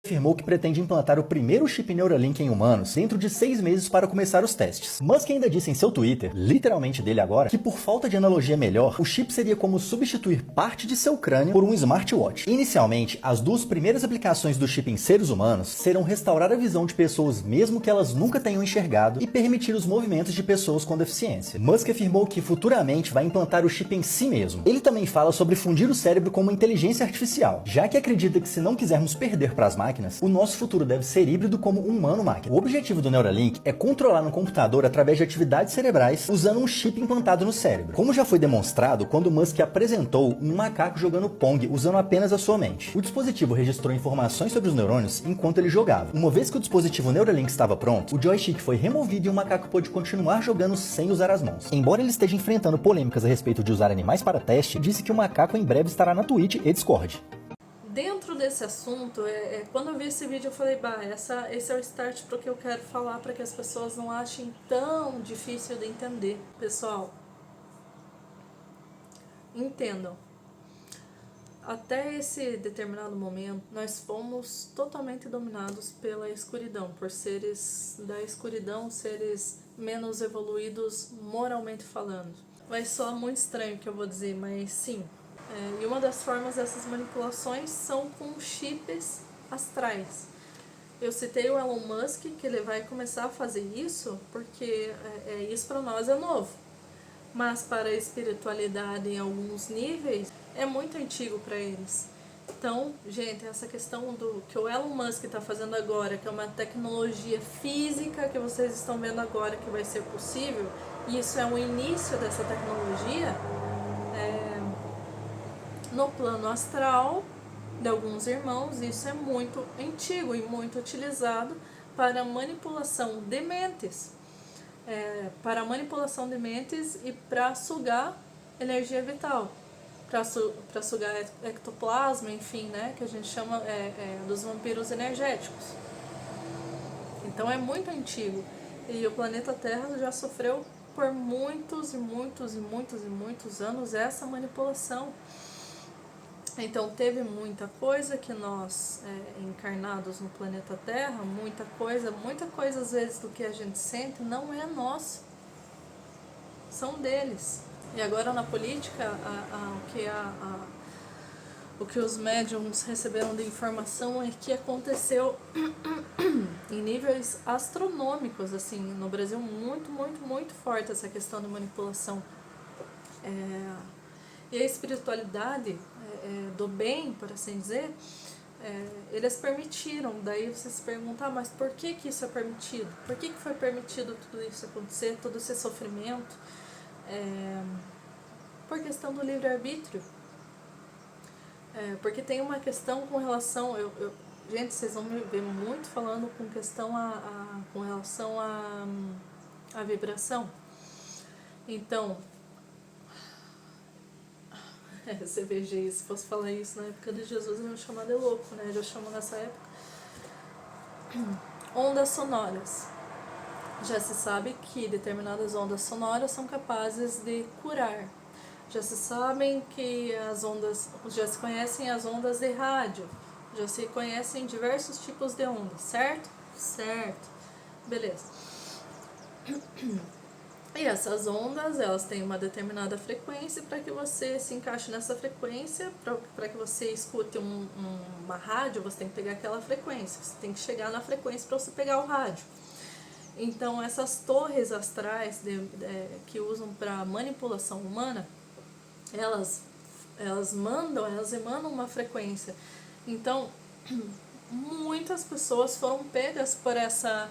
afirmou que pretende implantar o primeiro chip Neuralink em humanos dentro de 6 meses para começar os testes. Musk ainda disse em seu Twitter, literalmente dele agora, que por falta de analogia melhor, o chip seria como substituir parte de seu crânio por um smartwatch. Inicialmente, as 2 primeiras aplicações do chip em seres humanos serão restaurar a visão de pessoas mesmo que elas nunca tenham enxergado e permitir os movimentos de pessoas com deficiência. Musk afirmou que futuramente vai implantar o chip em si mesmo. Ele também fala sobre fundir o cérebro com uma inteligência artificial, já que acredita que se não quisermos perder para as máquinas, o nosso futuro deve ser híbrido como humano-máquina. O objetivo do Neuralink é controlar no computador através de atividades cerebrais usando um chip implantado no cérebro. Como já foi demonstrado quando Musk apresentou um macaco jogando Pong usando apenas a sua mente. O dispositivo registrou informações sobre os neurônios enquanto ele jogava. Uma vez que o dispositivo Neuralink estava pronto, o joystick foi removido e o macaco pôde continuar jogando sem usar as mãos. Embora ele esteja enfrentando polêmicas a respeito de usar animais para teste, disse que o macaco em breve estará na Twitch e Discord. Dentro desse assunto, quando eu vi esse vídeo eu falei, esse é o start para o que eu quero falar, para que as pessoas não achem tão difícil de entender. Pessoal, entendam, até esse determinado momento nós fomos totalmente dominados pela escuridão, por seres da escuridão, seres menos evoluídos moralmente falando. Vai soar muito estranho o que eu vou dizer, mas sim. E uma das formas dessas manipulações são com chips astrais. Eu citei o Elon Musk, que ele vai começar a fazer isso, porque isso para nós é novo. Mas para a espiritualidade em alguns níveis, é muito antigo para eles. Então, gente, essa questão do que o Elon Musk está fazendo agora, que é uma tecnologia física que vocês estão vendo agora que vai ser possível, e isso é o início dessa tecnologia, no plano astral de alguns irmãos, isso é muito antigo e muito utilizado para manipulação de mentes. Para manipulação de mentes e para sugar energia vital, para sugar ectoplasma, enfim, né, que a gente chama dos vampiros energéticos. Então é muito antigo e o planeta Terra já sofreu por muitos e muitos e muitos e muitos anos essa manipulação. Então teve muita coisa que nós, encarnados no planeta Terra, muita coisa às vezes do que a gente sente não é nosso, são deles. E agora na política, o que os médiums receberam de informação é que aconteceu em níveis astronômicos, assim, no Brasil muito, muito, muito forte essa questão de manipulação. E a espiritualidade do bem, por assim dizer, eles permitiram. Daí você se pergunta, mas por que isso é permitido? Por que foi permitido tudo isso acontecer, todo esse sofrimento? Por questão do livre-arbítrio. Porque tem uma questão com relação... gente, vocês vão me ver muito falando com relação à vibração. Então... CVG, se fosse falar isso na época de Jesus, eu ia chamar de louco, né? Já chamo nessa época. Ondas sonoras. Já se sabe que determinadas ondas sonoras são capazes de curar. Já se sabem que já se conhecem as ondas de rádio. Já se conhecem diversos tipos de ondas, certo? Certo. Beleza. E essas ondas, elas têm uma determinada frequência. Para que você se encaixe nessa frequência, para que você escute uma rádio, você tem que pegar aquela frequência. Você tem que chegar na frequência para você pegar o rádio. Então, essas torres astrais que usam para manipulação humana, elas emanam uma frequência. Então, muitas pessoas foram pegas por essa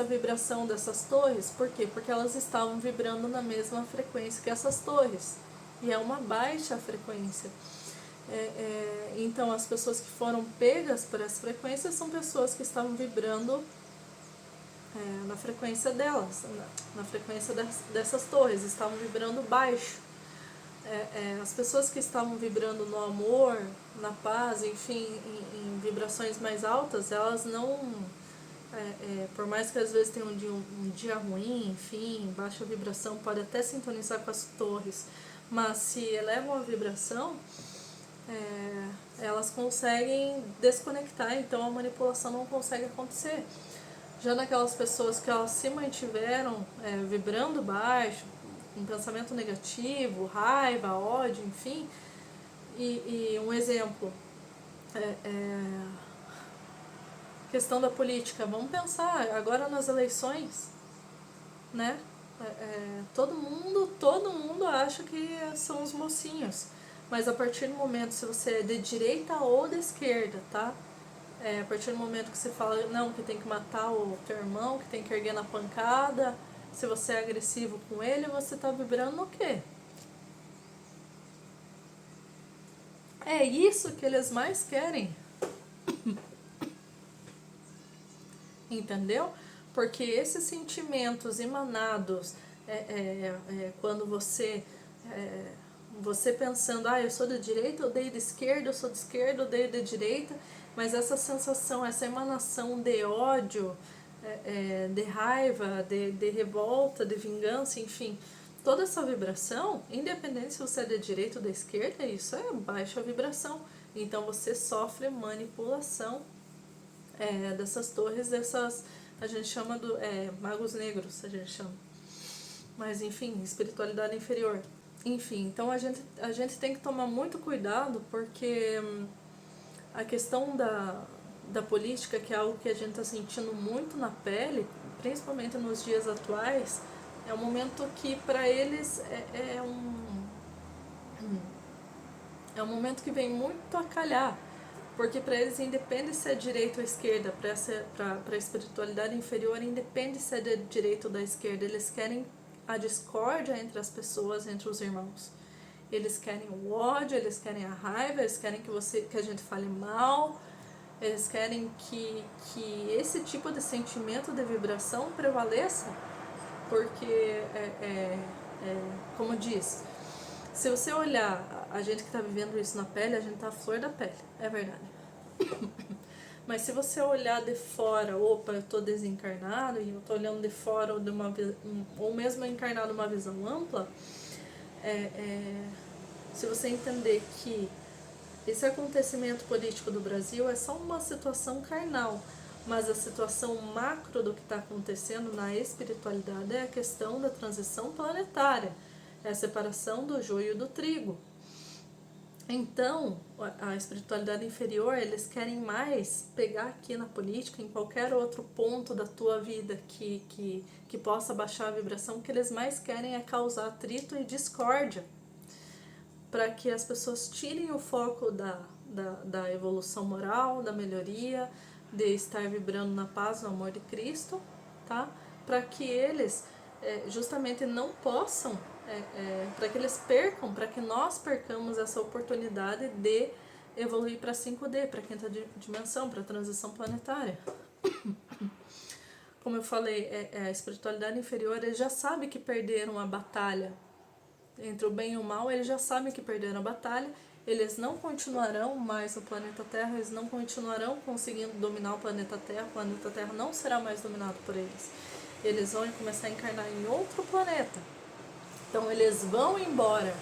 vibração dessas torres. Por quê? Porque elas estavam vibrando na mesma frequência que essas torres. E é uma baixa frequência. Então, as pessoas que foram pegas por essa frequência são pessoas que estavam vibrando na frequência delas, na frequência dessas torres, estavam vibrando baixo. As pessoas que estavam vibrando no amor, na paz, enfim, em vibrações mais altas, elas não... por mais que às vezes tenham um dia ruim, enfim, baixa vibração, pode até sintonizar com as torres, mas se elevam a vibração, elas conseguem desconectar, então a manipulação não consegue acontecer. Já naquelas pessoas que elas se mantiveram vibrando baixo, um pensamento negativo, raiva, ódio, enfim, e um exemplo, questão da política, vamos pensar agora nas eleições, né? Todo mundo acha que são os mocinhos, mas a partir do momento, se você é de direita ou de esquerda, tá? A partir do momento que você fala, não, que tem que matar o teu irmão, que tem que erguer na pancada, se você é agressivo com ele, você tá vibrando no quê? É isso que eles mais querem. Entendeu? Porque esses sentimentos emanados, quando você pensando, eu sou de direita, eu odeio de esquerda, eu sou de esquerda, eu odeio de direita, mas essa sensação, essa emanação de ódio, de raiva, de revolta, de vingança, enfim, toda essa vibração, independente se você é de direita ou de esquerda, isso é baixa vibração. Então você sofre manipulação dessas torres, a gente chama magos negros, a gente chama. Mas enfim, espiritualidade inferior. Enfim, então a gente tem que tomar muito cuidado, porque a questão da política, que é algo que a gente está sentindo muito na pele, principalmente nos dias atuais, é um momento que para eles é um momento que vem muito a calhar, porque para eles independe se é direita ou esquerda, para a espiritualidade inferior independe se é de direita ou da esquerda, eles querem a discórdia entre as pessoas, entre os irmãos. Eles querem o ódio, eles querem a raiva, eles querem que a gente fale mal, eles querem que esse tipo de sentimento de vibração prevaleça, porque, como diz, se você olhar a gente que está vivendo isso na pele, a gente tá à flor da pele, é verdade. Mas se você olhar de fora, opa, eu tô desencarnado e eu tô olhando de fora ou mesmo encarnado numa visão ampla, se você entender que esse acontecimento político do Brasil é só uma situação carnal, mas a situação macro do que está acontecendo na espiritualidade é a questão da transição planetária, é a separação do joio do trigo. Então, a espiritualidade inferior, eles querem mais pegar aqui na política, em qualquer outro ponto da tua vida que possa baixar a vibração, o que eles mais querem é causar atrito e discórdia, para que as pessoas tirem o foco da evolução moral, da melhoria, de estar vibrando na paz, no amor de Cristo, tá? Para que eles justamente não possam, para que eles percam, para que nós percamos essa oportunidade de evoluir para 5D, para a quinta dimensão, para a transição planetária. Como eu falei, a espiritualidade inferior, eles já sabem que perderam a batalha entre o bem e o mal, eles já sabem que perderam a batalha, eles não continuarão mais no planeta Terra, eles não continuarão conseguindo dominar o planeta Terra não será mais dominado por eles. Eles vão começar a encarnar em outro planeta. Então eles vão embora.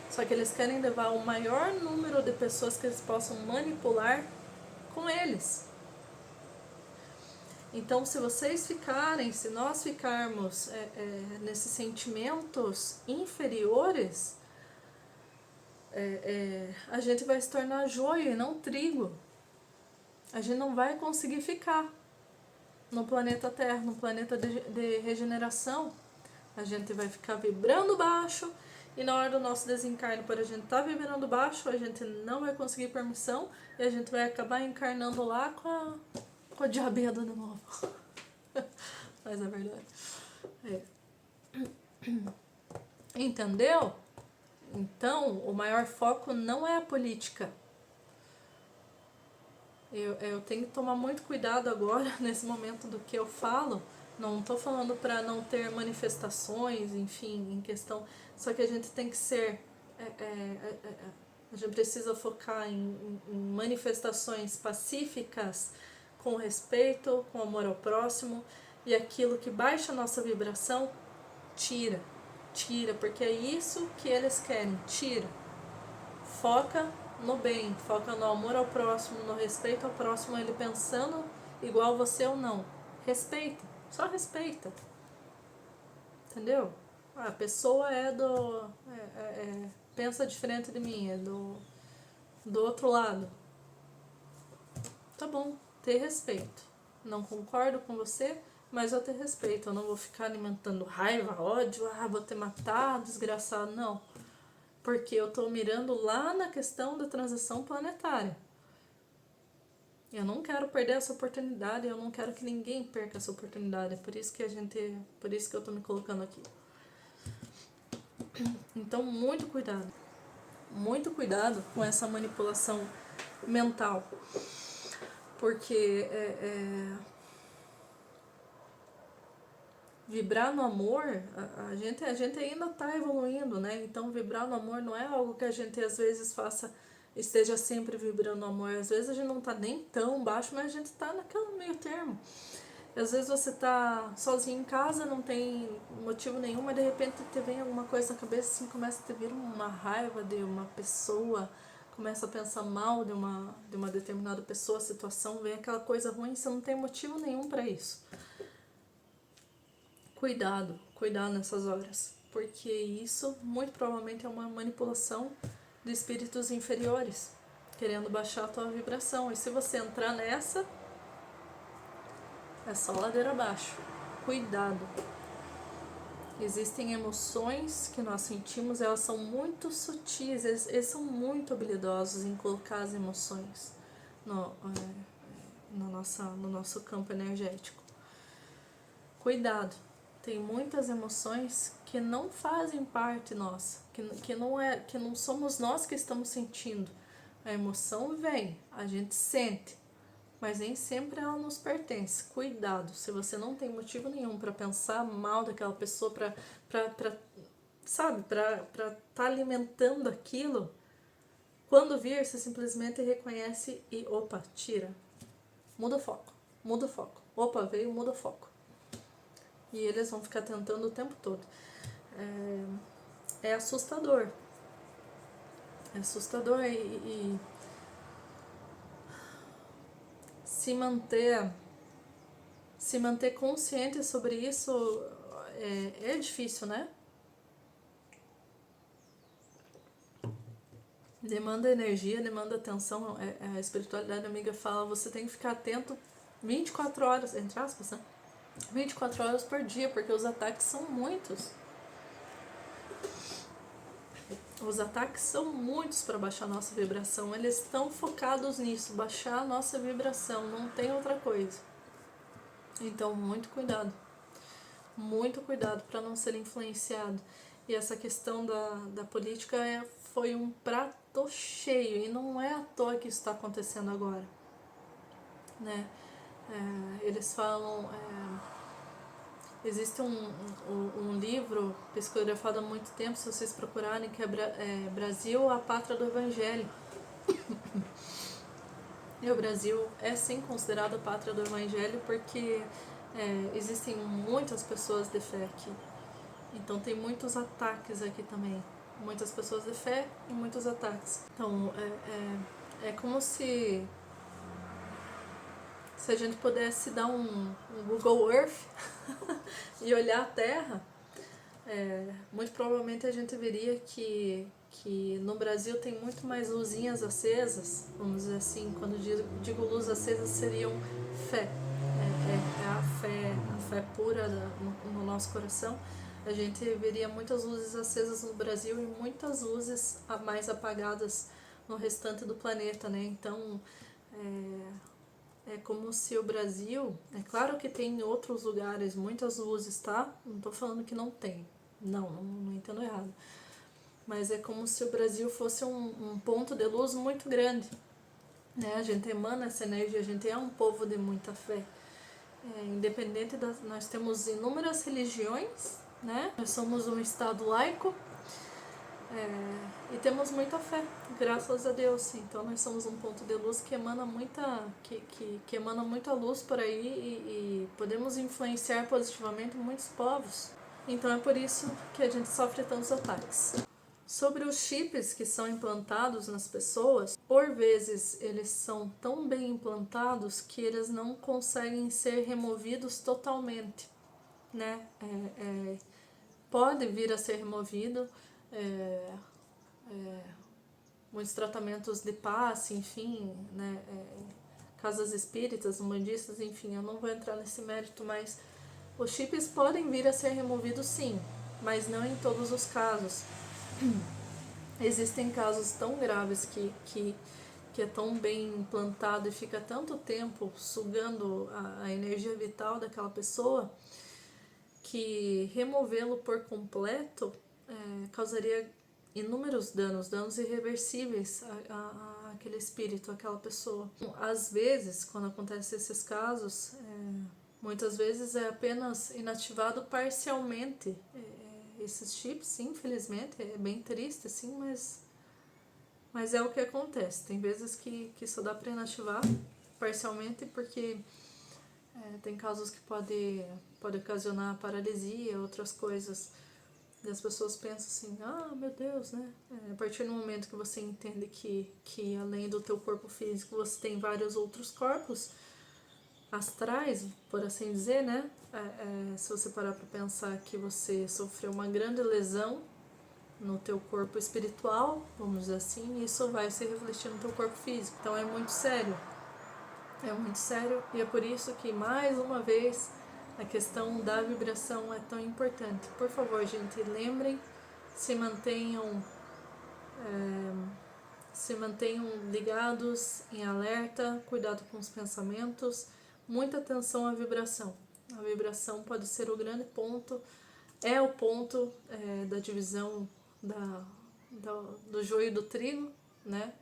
Só que eles querem levar o maior número de pessoas que eles possam manipular com eles. Então, se nós ficarmos nesses sentimentos inferiores, a gente vai se tornar joio e não trigo. A gente não vai conseguir ficar no planeta Terra, no planeta de regeneração. A gente vai ficar vibrando baixo e na hora do nosso desencarne, por a gente estar vibrando baixo, a gente não vai conseguir permissão e a gente vai acabar encarnando lá com a diabeda de novo. Mas é verdade. Entendeu? Então, o maior foco não é a política. Eu tenho que tomar muito cuidado agora, nesse momento do que eu falo. Não estou falando para não ter manifestações, enfim, em questão. Só que a gente tem que ser. A gente precisa focar em manifestações pacíficas, com respeito, com amor ao próximo. E aquilo que baixa a nossa vibração, tira, porque é isso que eles querem, tira. Foca no bem, foca no amor ao próximo, no respeito ao próximo, ele pensando igual você ou não. Respeita, só respeita. Entendeu? A pessoa pensa diferente de mim, é do outro lado. Tá bom, ter respeito. Não concordo com você, mas eu ter respeito. Eu não vou ficar alimentando raiva, ódio, vou te matar, desgraçado, não. Porque eu tô mirando lá na questão da transição planetária. Eu não quero perder essa oportunidade, eu não quero que ninguém perca essa oportunidade. É por isso que eu tô me colocando aqui. Então, muito cuidado. Muito cuidado com essa manipulação mental. Porque vibrar no amor, a gente ainda está evoluindo, né? Então, vibrar no amor não é algo que a gente às vezes esteja sempre vibrando no amor. Às vezes a gente não tá nem tão baixo, mas a gente tá naquele meio termo. Às vezes você tá sozinho em casa, não tem motivo nenhum, mas de repente te vem alguma coisa na cabeça, assim, começa a te vir uma raiva de uma pessoa, começa a pensar mal de uma determinada pessoa, situação, vem aquela coisa ruim, você não tem motivo nenhum para isso. Cuidado nessas horas, porque isso muito provavelmente é uma manipulação de espíritos inferiores, querendo baixar a tua vibração. E se você entrar nessa, é só ladeira abaixo. Cuidado. Existem emoções que nós sentimos, elas são muito sutis, eles são muito habilidosos em colocar as emoções no nosso campo energético. Cuidado. Tem muitas emoções que não fazem parte nossa, que não somos nós que estamos sentindo. A emoção vem, a gente sente, mas nem sempre ela nos pertence. Cuidado, se você não tem motivo nenhum para pensar mal daquela pessoa, para tá alimentando aquilo, quando vir, você simplesmente reconhece e opa, tira. Muda o foco. Opa, veio, muda o foco. E eles vão ficar tentando o tempo todo. É assustador. É assustador e se manter consciente sobre isso é difícil, né? Demanda energia, demanda atenção. A espiritualidade amiga fala, você tem que ficar atento 24 horas, entre aspas, né? 24 horas por dia, porque os ataques são muitos. Os ataques são muitos para baixar a nossa vibração. Eles estão focados nisso, baixar a nossa vibração, não tem outra coisa. Então, muito cuidado para não ser influenciado. E essa questão da política foi um prato cheio, e não é à toa que isso está acontecendo agora, né? Eles falam, existe um livro psicografado há muito tempo, se vocês procurarem, que é Brasil, a Pátria do Evangelho. E o Brasil é sim considerado a Pátria do Evangelho porque existem muitas pessoas de fé aqui. Então tem muitos ataques aqui também. Muitas pessoas de fé e muitos ataques. Então é como se a gente pudesse dar um Google Earth e olhar a Terra, muito provavelmente a gente veria que no Brasil tem muito mais luzinhas acesas, vamos dizer assim. Quando digo luz acesa, seriam fé. A fé pura no nosso coração. A gente veria muitas luzes acesas no Brasil e muitas luzes mais apagadas no restante do planeta, né? Então, é como se o Brasil... É claro que tem em outros lugares muitas luzes, tá? Não tô falando que não tem. Não entendo errado. Mas é como se o Brasil fosse um ponto de luz muito grande, né? A gente emana essa energia, a gente é um povo de muita fé. Independente nós temos inúmeras religiões, né? Nós somos um estado laico e temos muita fé, graças a Deus. Então nós somos um ponto de luz que emana que emana muita luz por aí e podemos influenciar positivamente muitos povos. Então é por isso que a gente sofre tantos ataques. Sobre os chips que são implantados nas pessoas, por vezes eles são tão bem implantados que eles não conseguem ser removidos totalmente, né? Pode vir a ser removido, muitos tratamentos de passe, enfim, né? Casas espíritas, umbandistas, enfim, eu não vou entrar nesse mérito, mas os chips podem vir a ser removidos sim, mas não em todos os casos. Existem casos tão graves que é tão bem implantado e fica tanto tempo sugando a energia vital daquela pessoa que removê-lo por completo causaria inúmeros danos irreversíveis àquele espírito, àquela pessoa. Às vezes, quando acontecem esses casos, muitas vezes é apenas inativado parcialmente esses chips, infelizmente, é bem triste, assim, mas é o que acontece. Tem vezes que só dá para inativar parcialmente porque tem casos que pode ocasionar paralisia, outras coisas. E as pessoas pensam assim, meu Deus, né? A partir do momento que você entende que além do teu corpo físico você tem vários outros corpos astrais, por assim dizer, né? Se você parar para pensar que você sofreu uma grande lesão no teu corpo espiritual, vamos dizer assim, isso vai se refletir no teu corpo físico. Então é muito sério. É muito sério e é por isso que, mais uma vez, a questão da vibração é tão importante. Por favor, gente, lembrem, se mantenham ligados, em alerta, cuidado com os pensamentos, muita atenção à vibração. A vibração pode ser o grande ponto, é o ponto da divisão do joio e do trigo, né?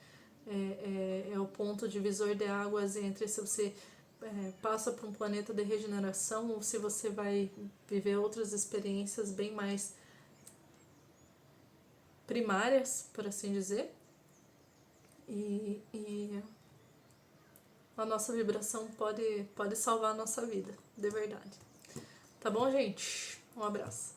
É o ponto divisor de águas entre se você passa para um planeta de regeneração ou se você vai viver outras experiências bem mais primárias, por assim dizer. E a nossa vibração pode salvar a nossa vida, de verdade. Tá bom, gente? Um abraço.